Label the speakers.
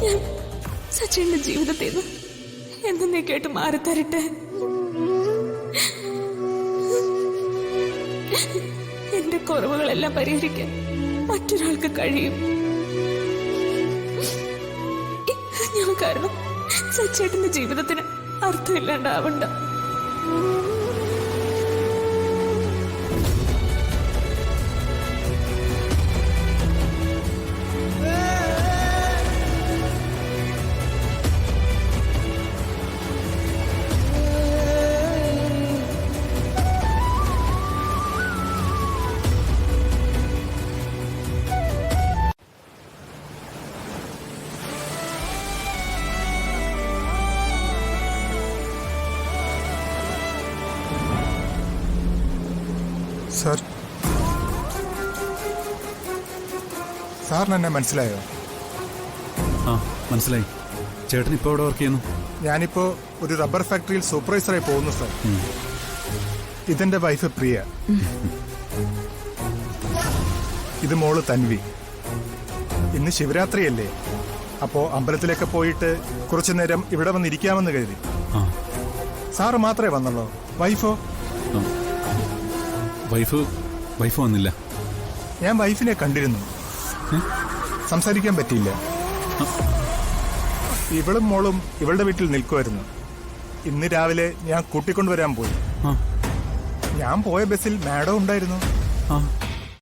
Speaker 1: ഞാൻ സച്ചിന്റെ ജീവിതത്തിൽ നിന്ന് എന്നേക്കായിട്ട് മാറി തരട്ടെ. എന്റെ കുറവുകളെല്ലാം പരിഹരിക്കാൻ മറ്റൊരാൾക്ക് കഴിയും. ഞാൻ കാരണം സച്ചേട്ടന്റെ ജീവിതത്തിന് അർത്ഥമില്ലാണ്ടാവണ്ട.
Speaker 2: സാർ, സാറിന് എന്നെ മനസ്സിലായോ?
Speaker 3: ആ, മനസ്സിലായി. ചേട്ടൻ ഇപ്പോൾ എവിടെ വർക്ക് ചെയ്യുന്നു?
Speaker 2: ഞാനിപ്പോ ഒരു റബ്ബർ ഫാക്ടറിയിൽ സൂപ്പർവൈസറായി പോകുന്നു സാർ. ഇതെന്റെ വൈഫ് പ്രിയ, ഇത് മോള് തൻവി. ഇന്ന് ശിവരാത്രിയല്ലേ, അപ്പോ അമ്പലത്തിലൊക്കെ പോയിട്ട് കുറച്ചു നേരം ഇവിടെ വന്നിരിക്കാമെന്ന് കരുതി. സാറ് മാത്രമേ വന്നുള്ളൂ? വൈഫോ?
Speaker 3: വൈഫ് വന്നില്ല.
Speaker 2: ഞാൻ വൈഫിനെ കണ്ടിരുന്നു, സംസാരിക്കാൻ പറ്റിയില്ല. ഇവളും മോളും ഇവളുടെ വീട്ടിൽ നിൽക്കുമായിരുന്നു. ഇന്ന് രാവിലെ ഞാൻ കൂട്ടിക്കൊണ്ടുവരാൻ പോയി. ഞാൻ പോയ ബസ്സിൽ മാഡം ഉണ്ടായിരുന്നു.